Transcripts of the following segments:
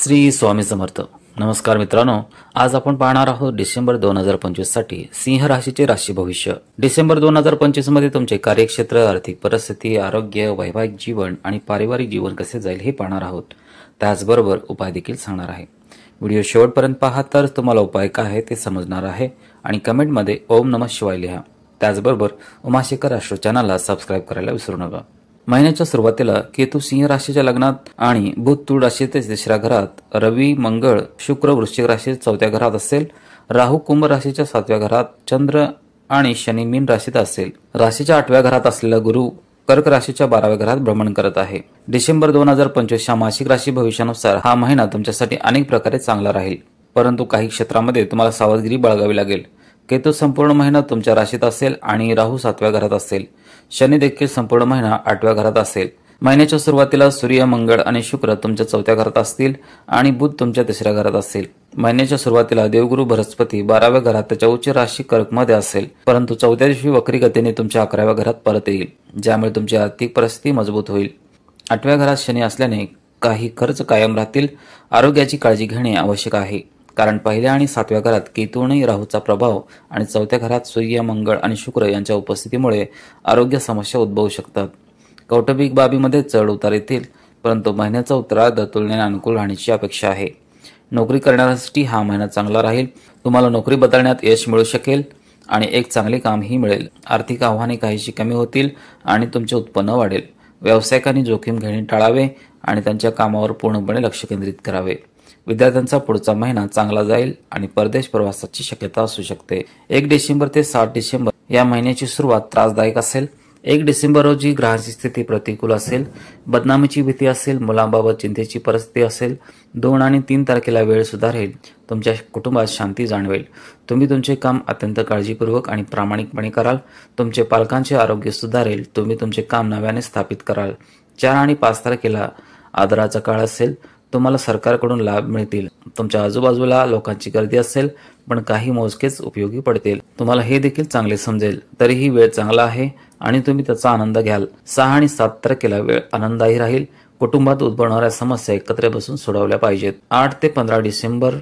श्री स्वामी समर्थ. नमस्कार मित्रांनो, आज आपण पाहणार आहोत डिसेंबर 2025 साठी सिंह राशीचे राशी भविष्य. डिसेंबर 2025 मध्ये तुमचे कार्यक्षेत्र, आर्थिक परिस्थिती, आरोग्य, वैवाहिक जीवन आणि पारिवारिक जीवन कसे जाईल हे पाहणार आहोत. त्याचबरोबर उपाय देखील सांगणार आहे. व्हिडिओ शेवटपर्यंत पहा तर तुम्हाला उपाय काय आहे ते समजणार आहे आणि कमेंटमध्ये ओम नमः शिवाय लिहा. त्याचबरोबर उमाशेखर राष्ट्र चॅनलला सबस्क्राईब करायला विसरू नका. महिन्याच्या सुरुवातीला केतू सिंह राशीच्या लग्नात आणि बुध तुळ राशीचे तिसऱ्या घरात, रवी मंगळ शुक्र वृश्चिक राशीच्या चौथ्या घरात असेल, राहू कुंभ राशीच्या सातव्या घरात, चंद्र आणि शनी मीन राशीत असेल. राशीच्या 8व्या घरात असलेला गुरु कर्क राशीच्या 12व्या घरात भ्रमण करत आहे. डिसेंबर 2025 च्या मासिक राशी भविष्यानुसार हा महिना तुमच्यासाठी अनेक प्रकारे चांगला राहील, परंतु काही क्षेत्रामध्ये तुम्हाला सावधगिरी बाळगावी लागेल. केतू संपूर्ण महिना तुमच्या राशीत असेल आणि राहू 7व्या घरात असेल. शनी देखील संपूर्ण महिना 8व्या घरात असेल. महिन्याच्या सुरुवातीला सूर्य, मंगळ आणि शुक्र तुमच्या 4थ्या घरात असतील आणि बुध तुमच्या 3ऱ्या घरात असेल. महिन्याच्या सुरुवातीला देवगुरु बृहस्पती 12व्या घरात त्याच्या उच्च राशी कर्कमध्ये असेल, परंतु 4थ्या दिवशी वक्री गतीने तुमच्या 11व्या घरात परत येईल, ज्यामुळे तुमची आर्थिक परिस्थिती मजबूत होईल. 8व्या घरात शनी असल्याने काही खर्च कायम राहतील. आरोग्याची काळजी घेणे आवश्यक आहे, कारण पहिल्या आणि 7व्या घरात केतू आणि राहूचा प्रभाव आणि 4थ्या घरात सूर्य, मंगळ आणि शुक्र यांच्या उपस्थितीमुळे आरोग्य समस्या उद्भवू शकतात. कौटुंबिक बाबीमध्ये चढ उतार येतील, परंतु महिन्याचा उत्तरार्ध तुलनेने अनुकूल राहण्याची अपेक्षा आहे. नोकरी करण्यासाठी हा महिना चांगला राहील. तुम्हाला नोकरी बदलण्यात यश मिळू शकेल आणि एक चांगले कामही मिळेल. आर्थिक आव्हाने काहीशी कमी होतील आणि तुमचे उत्पन्न वाढेल. व्यावसायिकांनी जोखीम घेणे टाळावे आणि त्यांच्या कामावर पूर्णपणे लक्ष केंद्रित करावे. विद्यार्थ्यांचा पुढचा महिना चांगला जाईल आणि परदेश प्रवासाची शक्यता असू शकते. 1 डिसेंबर ते 7 डिसेंबर या महिन्याची सुरुवात त्रासदायक असेल. 1 डिसेंबर रोजी ग्रहांची स्थिती प्रतिकूल असेल. बदनामीची भीती असेल. मुलांबाबत चिंतेची परिस्थिती असेल. 2 आणि 3 तारखेला वेळ सुधारेल. तुमच्या कुटुंबात शांती जाणवेल. तुम्ही तुमचे काम अत्यंत काळजीपूर्वक आणि प्रामाणिकपणे कराल. तुमचे पालकांचे आरोग्य सुधारेल. तुम्ही तुमचे काम नव्याने स्थापित कराल. 4 आणि 5 तारखेला आदराचा काळ असेल. तुम्हाला सरकारकडून लाभ मिळतील. तुमच्या आजूबाजूला लोकांची गर्दी असेल, पण काही मोजकेच उपयोगी पडतील. तुम्हाला हे देखील चांगले समजेल. तरीही वेळ चांगला आहे आणि तुम्ही त्याचा आनंद घ्याल. 6 आणि 7 तारखेला वेळ आनंदाही राहील. कुटुंबात उद्भवणाऱ्या समस्या एकत्र बसून सोडवल्या पाहिजेत. 8 ते 15 डिसेंबर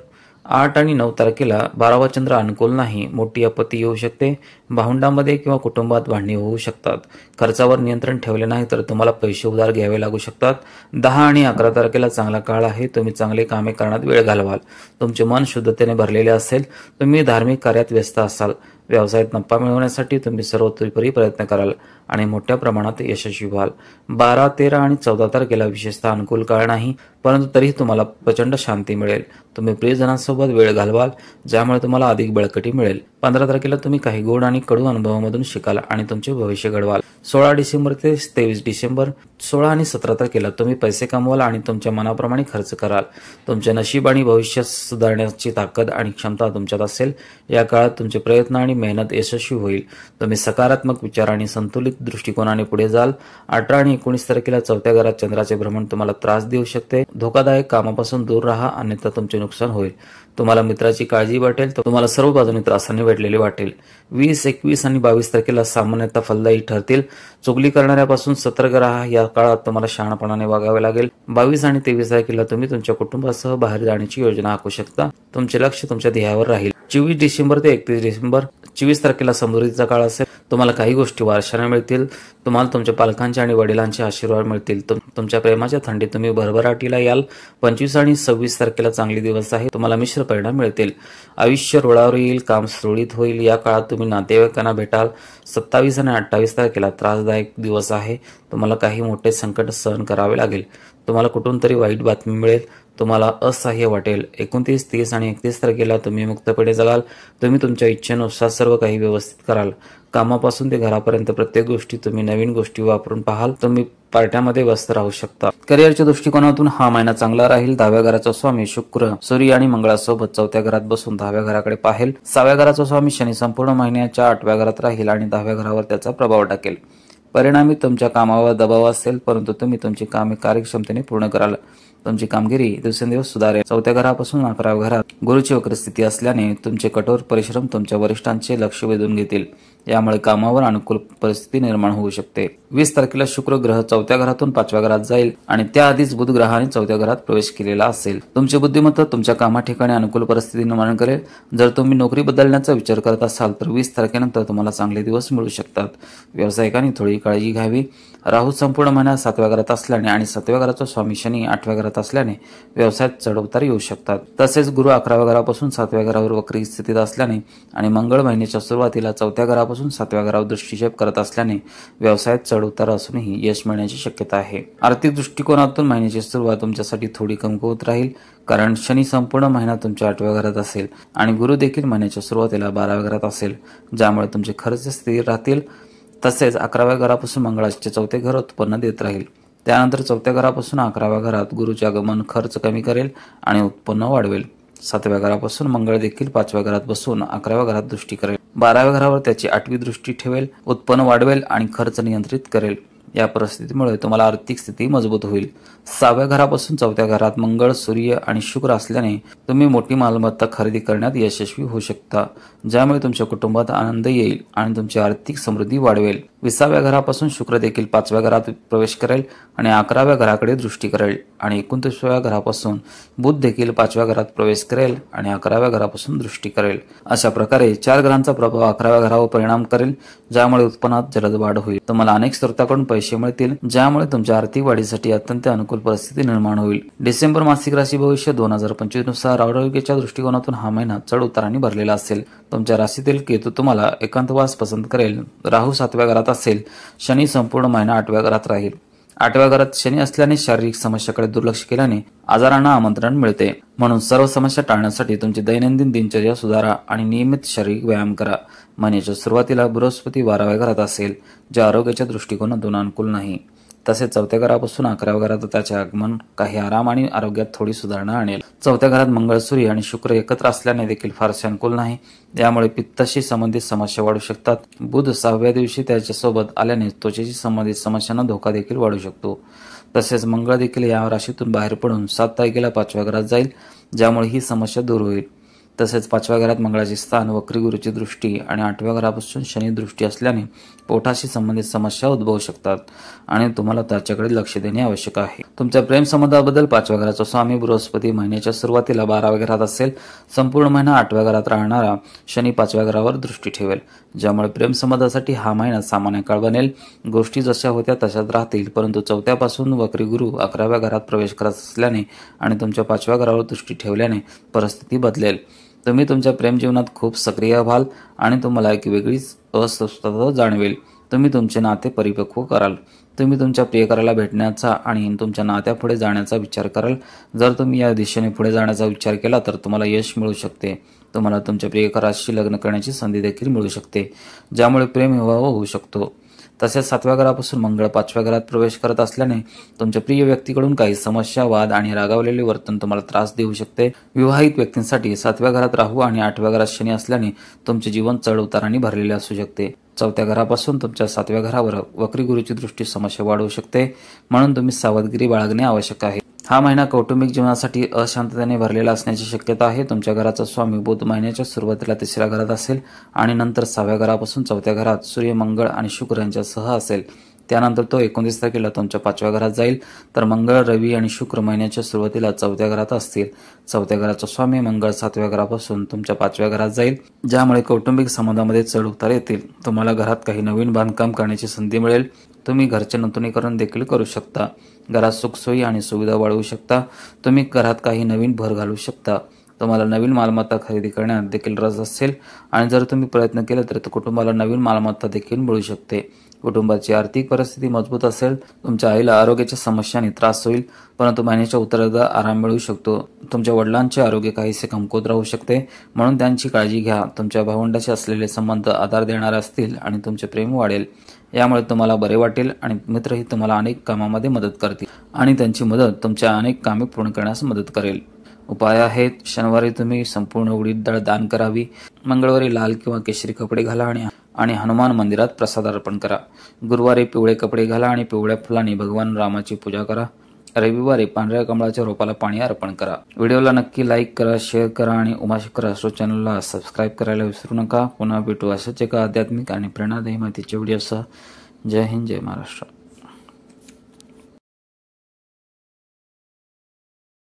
8 आणि 9 तारखेला 12वा चंद्र अनुकूल नाही. मोठी आपत्ती येऊ शकते. भावंडांमध्ये किंवा कुटुंबात भांडणे होऊ शकतात. खर्चावर नियंत्रण ठेवले नाही तर तुम्हाला पैसे उधार घ्यावे लागू शकतात. 10 आणि 11 तारखेला चांगला काळ आहे. तुम्ही चांगले कामे करण्यात वेळ घालवाल. तुमचे मन शुद्धतेने भरलेले असेल. तुम्ही धार्मिक कार्यात व्यस्त असाल. व्यवसायात नफा मिळवण्यासाठी तुम्ही सर्वतोपरी प्रयत्न कराल आणि मोठ्या प्रमाणात यशस्वी व्हाल. 12, 13 आणि 14 तारखेला विशेषतः अनुकूल काळ नाही, परंतु तरीही तुम्हाला प्रचंड शांती मिळेल. तुम्ही प्रियजनांसोबत वेळ घालवाल, ज्यामुळे तुम्हाला अधिक बळकटी मिळेल. 15 तारखेला तुम्ही काही गोड आणि कडू अनुभवामधून शिकाल आणि तुमचे भविष्य घडवाल. 16 डिसेंबर ते 23 डिसेंबर 16 आणि 17 तारखेला तुम्ही पैसे कमवाल आणि तुमच्या मनाप्रमाणे खर्च कराल. तुमचे नशीब आणि भविष्य सुधारण्याची ताकद आणि क्षमता तुमच्यात असेल. या काळात तुमचे प्रयत्न आणि मेहनत यशस्वी होईल. तुम्ही सकारात्मक विचार आणि संतुलित दृष्टिकोनाने पुढे जाल. 18 आणि 19 तारखेला 4थ्या घरात चंद्राचे भ्रमण तुम्हाला त्रास देऊ शकते. धोकादायक कामापासून दूर राहा, अन्यथा तुमचे नुकसान होईल. तुम्हाला मित्राची काळजी वाटेल तर तुम्हाला सर्व बाजूने त्रासाने वेढलेले वाटेल. 20, 21 आणि 22 तारखेला सामान्यतः फलदायी ठरतील. चुगली करणाऱ्यापासून सतर्क राहा. या काळात तुम्हाला शहाणपणाने वागावे लागेल. 22 आणि 23 तारखेला तुम्ही तुमच्या कुटुंबासह बाहेर जाण्याची योजना आखू शकता. तुमचे लक्ष तुमच्या ध्येयावर राहील. 24 डिसेंबर ते 31 डिसेंबर 24 तारखेला समृद्धीचा काळ असेल. तुम्हाला काही गोष्टी वारशाने मिळतील. तुम्हाला तुमच्या पालकांचे आणि वडिलांचे आशीर्वाद मिळतील. तुमच्या प्रेमाच्या थंडीत तुम्ही भरभराटीला याल. 25 आणि 26 तारखेला चांगले दिवस आहे. तुम्हाला मिश्र परिणाम मिळतील. आयुष्य रुळावर येईल. काम सुरळीत होईल. या काळात तुम्ही नातेवाईकांना भेटाल. 27 आणि 28 तारखेला त्रासदायक दिवस आहे. तुम्हाला काही मोठे संकट सहन करावे लागेल. तुम्हाला कुठून तरी वाईट बातमी मिळेल. तुम्हाला असह्य वाटेल. 29, 30 आणि 31 तारखेला तुम्ही मुक्तपणे जगाल. तुम्ही तुमच्या इच्छेनुसार सर्व काही व्यवस्थित कराल. कामापासून ते घरापर्यंत प्रत्येक गोष्टी तुम्ही नवीन गोष्टी वापरून पाहाल. तुम्ही पार्ट्यामध्ये व्यस्त राहू शकता. करिअरच्या दृष्टिकोनातून हा महिना चांगला राहील. 10व्या घराचा स्वामी शुक्र सूर्य आणि मंगळासोबत 4थ्या घरात बसून 10व्या घराकडे पाहेल. 6व्या घराचा स्वामी शनी संपूर्ण महिन्याच्या 8व्या घरात राहील आणि 10व्या घरावर त्याचा प्रभाव टाकेल. परिणामी तुमच्या कामावर दबाव असेल, परंतु तुम्ही तुमची कामे कार्यक्षमतेने पूर्ण कराल. तुमची कामगिरी दिवसेंदिवस सुधारेल. 4थ्या घरापासून 11व्या घरात गुरुची वक्र स्थिती असल्याने तुमचे कठोर परिश्रम तुमच्या वरिष्ठांचे लक्ष वेधून घेतील. यामुळे कामावर अनुकूल परिस्थिती निर्माण होऊ शकते. 20 तारखेला शुक्र ग्रह 4थ्या घरातून 5व्या घरात जाईल आणि त्याआधीच बुध ग्रहाने 4थ्या घरात प्रवेश केलेला असेल. तुमची बुद्धिमत्ता तुमच्या कामा ठिकाणी अनुकूल परिस्थिती निर्माण करेल. जर तुम्ही नोकरी बदलण्याचा विचार करत असाल तर 20 तारखेनंतर तुम्हाला चांगले दिवस मिळू शकतात. व्यावसायिकांनी थोडी काळजी घ्यावी. राहू संपूर्ण महिना 7व्या घरात असल्याने आणि 7व्या घराचा स्वामी शनी 8व्या घरात असल्याने व्यवसायात चढउतार येऊ शकतात. तसेच गुरु 11व्या घरापासून 7व्या घरावर वक्री स्थितीत असल्याने आणि मंगळ महिन्याच्या सुरुवातीला 4थ्या घरापासून 7व्या घरावर दृष्टिक्षेप करत असल्याने व्यवसायात चढउतार असूनही यश मिळण्याची शक्यता आहे. आर्थिक दृष्टिकोनातून महिन्याची सुरुवात तुमच्यासाठी थोडी कमकुवत राहील, कारण शनी संपूर्ण महिना तुमच्या 8व्या घरात असेल आणि गुरु देखील महिन्याच्या सुरुवातीला 12व्या घरात असेल, ज्यामुळे तुमचे खर्च स्थिर राहतील. तसेच 11व्या घरापासून मंगळाचे 4थे घर उत्पन्न देत राहील. त्यानंतर 4थ्या घरापासून 11व्या घरात गुरुचे आगमन खर्च कमी करेल आणि उत्पन्न वाढवेल. 7व्या घरापासून मंगळ देखील 5व्या घरात बसून 11व्या घरात दृष्टी करेल. 12व्या घरावर त्याची 8वी दृष्टी ठेवेल, उत्पन्न वाढवेल आणि खर्च नियंत्रित करेल. या परिस्थितीमुळे तुम्हाला आर्थिक स्थिती मजबूत होईल. 6व्या घरापासून 4थ्या घरात मंगळ, सूर्य आणि शुक्र असल्याने तुम्ही मोठी मालमत्ता खरेदी करण्यात यशस्वी होऊ शकता, ज्यामुळे तुमच्या कुटुंबात आनंद येईल आणि तुमची आर्थिक समृद्धी वाढवेल. 20व्या घरापासून शुक्र देखील 5व्या घरात प्रवेश करेल आणि 11व्या घराकडे दृष्टी करेल आणि 29व्या घरापासून बुध देखील 5व्या घरात प्रवेश करेल आणि 11व्या घरापासून दृष्टी करेल. अशा प्रकारे 4 ग्रहांचा प्रभाव 11व्या घरावर परिणाम करेल, ज्यामुळे उत्पन्नात जलद वाढ होईल. तुम्हाला अनेक स्रोतांकडून पैसे मिळतील, ज्यामुळे तुमच्या आर्थिक वाढीसाठी अत्यंत अनुकूल परिस्थिती निर्माण होईल. डिसेंबर मासिक राशी भविष्य 2025 नुसार आरोग्याच्या दृष्टिकोनातून हा महिना चढ उतारांनी भरलेला असेल. तुमच्या राशीतील केतू तुम्हाला एकांतवास पसंत करेल. राहू 7व्या घरात असेल. शनी संपूर्ण महिना 8व्या घरात राहील. 8व्या घरात शनी असल्याने शारीरिक समस्याकडे दुर्लक्ष केल्याने आजारांना आमंत्रण मिळते. म्हणून सर्व समस्या टाळण्यासाठी तुमची दैनंदिन दिनचर्या सुधारा आणि नियमित शारीरिक व्यायाम करा. महिन्याच्या सुरुवातीला बृहस्पती 12व्या घरात असेल, जे आरोग्याच्या दृष्टिकोनातून अनुकूल नाही. तसेच 4थ्या घरापासून 11व्या घरात त्याचे आगमन काही आराम आणि आरोग्यात थोडी सुधारणा आणेल. 4थ्या घरात मंगळ, सूर्य आणि शुक्र एकत्र असल्याने देखील फारसे अनुकूल नाही. यामुळे पित्ताशी संबंधित समस्या वाढू शकतात. बुध 6व्या दिवशी त्याच्यासोबत आल्याने त्वचेशी संबंधित समस्यांना धोका देखील वाढू शकतो. तसेच मंगळ देखील या राशीतून बाहेर पडून 7 तारखेला 5व्या घरात जाईल, ज्यामुळे ही समस्या दूर होईल. तसेच 5व्या घरात मंगळाचे स्थान, वक्री गुरुची दृष्टी आणि 8व्या घरापासून शनी दृष्टी असल्याने पोटाशी संबंधित समस्या उद्भवू शकतात आणि तुम्हाला त्याच्याकडे लक्ष देणे आवश्यक आहे. तुमच्या प्रेम संबंधाबद्दल 5व्या घराचा स्वामी बृहस्पती महिन्याच्या सुरुवातीला 12व्या घरात असेल. संपूर्ण महिना 8व्या घरात राहणारा शनी 5व्या घरावर दृष्टी ठेवेल, ज्यामुळे प्रेम संबंधासाठी हा महिना सामान्य काळ बनेल. गोष्टी जशा होत्या तशाच राहतील, परंतु 4थ्यापासून वक्री गुरु 11व्या घरात प्रवेश करत असल्याने आणि तुमच्या 5व्या घरावर दृष्टी ठेवल्याने परिस्थिती बदलेल. तुम्ही तुमच्या प्रेम जीवनात खूप सक्रिय व्हाल आणि तुम्हाला एक वेगळीच अस्वस्थता जाणवेल. तुम्ही तुमचे नाते परिपक्व कराल. तुम्ही तुमच्या प्रियकराला भेटण्याचा आणि तुमच्या नात्या पुढे जाण्याचा विचार कराल. जर तुम्ही या दिशेने पुढे जाण्याचा विचार केला तर तुम्हाला यश मिळू शकते. तुम्हाला तुमच्या प्रियकराशी लग्न करण्याची संधी देखील मिळू शकते, ज्यामुळे प्रेम विवाह होऊ शकतो. तसेच 7व्या घरापासून मंगळ 5व्या घरात प्रवेश करत असल्याने तुमच्या प्रिय व्यक्तीकडून काही समस्या, वाद आणि रागावलेले वर्तन तुम्हाला त्रास देऊ शकते. विवाहित व्यक्तींसाठी 7व्या घरात राहू आणि 8व्या घरात शनी असल्याने तुमचे जीवन चढ उतारांनी भरलेले असू शकते. 4थ्या घरापासून तुमच्या 7व्या घरावर वक्री गुरुची दृष्टी समस्या वाढवू शकते, म्हणून तुम्ही सावधगिरी बाळगणे आवश्यक आहे. हा महिना कौटुंबिक जीवनासाठी अशांततेने भरलेला असण्याची शक्यता आहे. तुमच्या घराचा स्वामी बुध महिन्याच्या सुरुवातीला 3ऱ्या घरात असेल आणि नंतर 6व्या घरापासून 4थ्या घरात सूर्य, मंगळ आणि शुक्र यांच्यासह असेल. त्यानंतर तो 29 तारखेला तुमच्या 5व्या घरात जाईल. तर मंगळ, रवी आणि शुक्र महिन्याच्या सुरुवातीला 4थ्या घरात असतील. 4थ्या घराचा स्वामी मंगळ 7व्या घरापासून तुमच्या 5व्या घरात जाईल, ज्यामुळे कौटुंबिक संबंधामध्ये चढ उतार येतील. तुम्हाला घरात काही नवीन बांधकाम करण्याची संधी मिळेल. तुम्ही घरचे नूतनीकरण देखील करू शकता. घरात सुखसोयी आणि सुविधा वाढवू शकता. तुम्ही घरात काही नवीन भर घालू शकता. तुम्हाला नवीन मालमत्ता खरेदी करण्यात देखील रस असेल आणि जर तुम्ही प्रयत्न केले तर कुटुंबाला नवीन मालमत्ता देखील मिळू शकते. कुटुंबाची आर्थिक परिस्थिती मजबूत असेल. तुमच्या आईला आरोग्याच्या समस्यांनी त्रास होईल, परंतु महिन्याच्या उत्तरार्धात आराम मिळू शकतो. तुमच्या वडिलांचे आरोग्य काहीसे कमकुवत राहू शकते, म्हणून त्यांची काळजी घ्या. तुमच्या भावंडाशी असलेले संबंध आधार देणारे असतील आणि तुमचे प्रेम वाढेल. यामुळे तुम्हाला बरे वाटेल आणि मित्रही तुम्हाला अनेक कामामध्ये मदत करतील आणि त्यांची मदत तुमच्या अनेक कामे पूर्ण करण्यास मदत करेल. उपाय आहेत: शनिवारी तुम्ही संपूर्ण उडीद डाळ दान करावी. मंगळवारी लाल किंवा केशरी कपडे घाला आणि हनुमान मंदिरात प्रसाद अर्पण करा. गुरुवारी पिवळे कपडे घाला आणि पिवळ्या फुलांनी भगवान रामाची पूजा करा. रविवारी पांढऱ्या कमळाच्या रोपाला पाणी अर्पण करा. व्हिडिओला नक्की लाईक करा, शेअर करा आणि उमाशंकर ॲस्ट्रो चॅनलला सबस्क्राईब करायला विसरू नका. पुन्हा भेटू अशाच एका आध्यात्मिक आणि प्रेरणादायी माहितीच्या व्हिडिओसह. जय हिंद, जय महाराष्ट्र.